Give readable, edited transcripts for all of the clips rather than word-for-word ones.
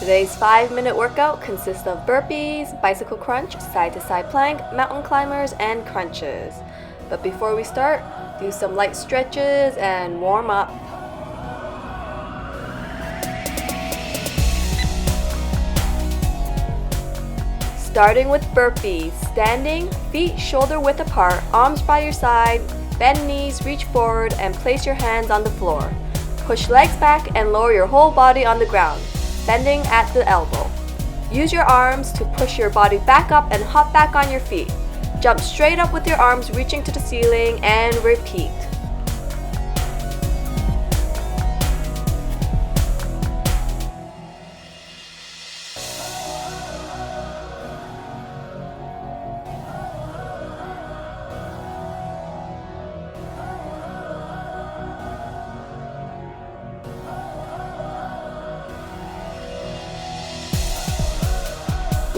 Today's 5-minute workout consists of burpees, bicycle crunch, side-to-side plank, mountain climbers, and crunches. But before we start, do some light stretches and warm up. Starting with burpees, standing, feet shoulder width apart, arms by your side, bend knees, reach forward, and place your hands on the floor. Push legs back and lower your whole body on the ground, bending at the elbow. Use your arms to push your body back up and hop back on your feet. Jump straight up with your arms reaching to the ceiling and repeat.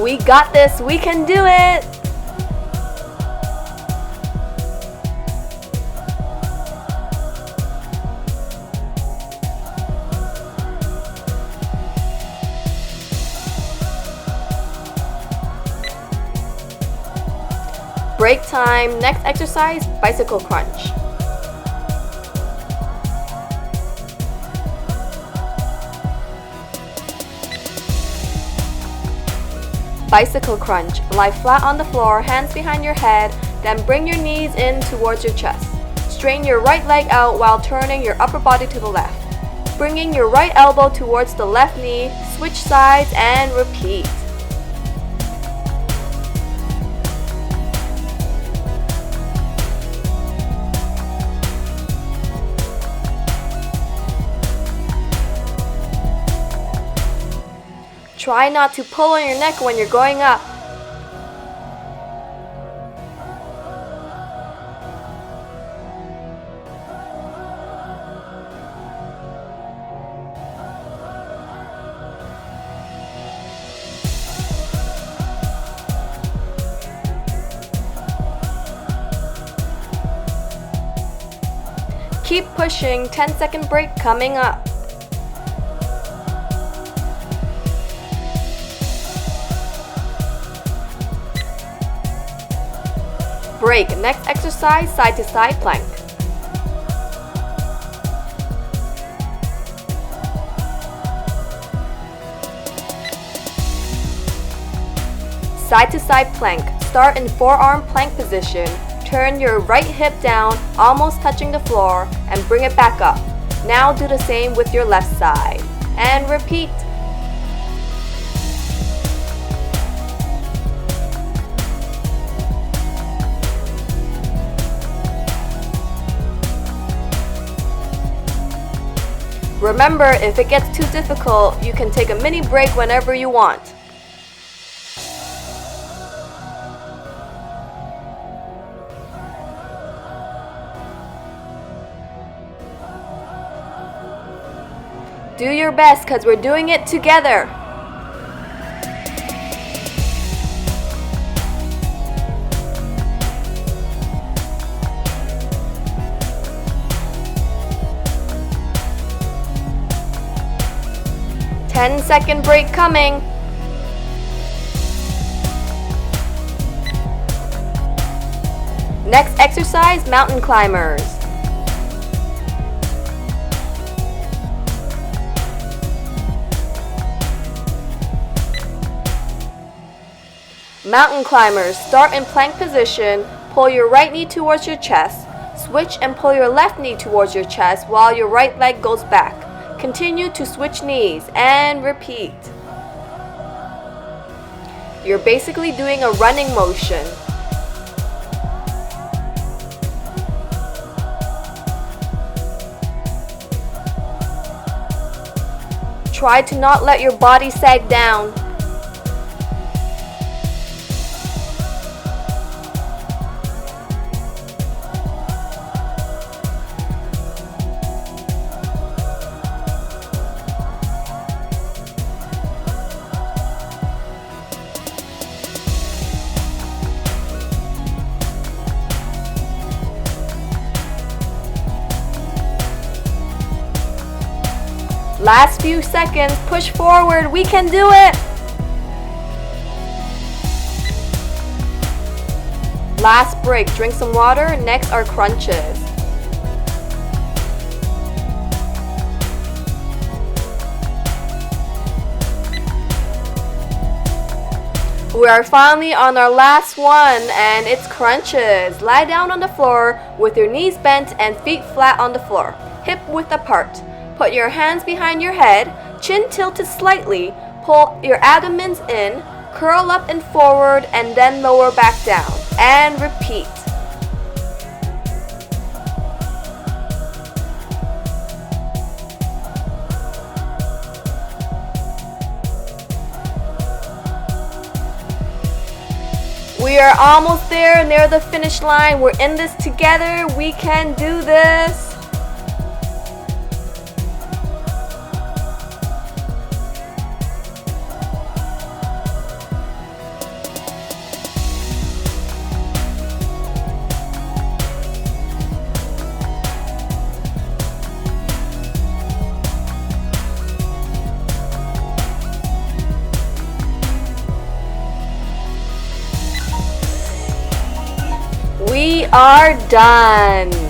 We got this! We can do it! Break time. Next exercise, bicycle crunch. Bicycle crunch. Lie flat on the floor, hands behind your head, then bring your knees in towards your chest. Straighten your right leg out while turning your upper body to the left. Bringing your right elbow towards the left knee, switch sides and repeat. Try not to pull on your neck when you're going up. Keep pushing, 10-second break coming up. Break. Next exercise, side-to-side plank. Side-to-side plank. Start in forearm plank position. Turn your right hip down, almost touching the floor, and bring it back up. Now do the same with your left side. And repeat. Remember, if it gets too difficult, you can take a mini break whenever you want. Do your best, because we're doing it together. Ten-second break coming. Next exercise, mountain climbers. Mountain climbers. Start in plank position. Pull your right knee towards your chest. Switch and pull your left knee towards your chest while your right leg goes back. Continue to switch knees and repeat. You're basically doing a running motion. Try to not let your body sag down. Last few seconds, push forward, we can do it! Last break, drink some water, next are crunches. We are finally on our last one, and it's crunches. Lie down on the floor with your knees bent and feet flat on the floor, hip width apart. Put your hands behind your head, chin tilted slightly, pull your abdomens in, curl up and forward, and then lower back down. And repeat. We are almost there, near the finish line. We're in this together. We can do this. We are done.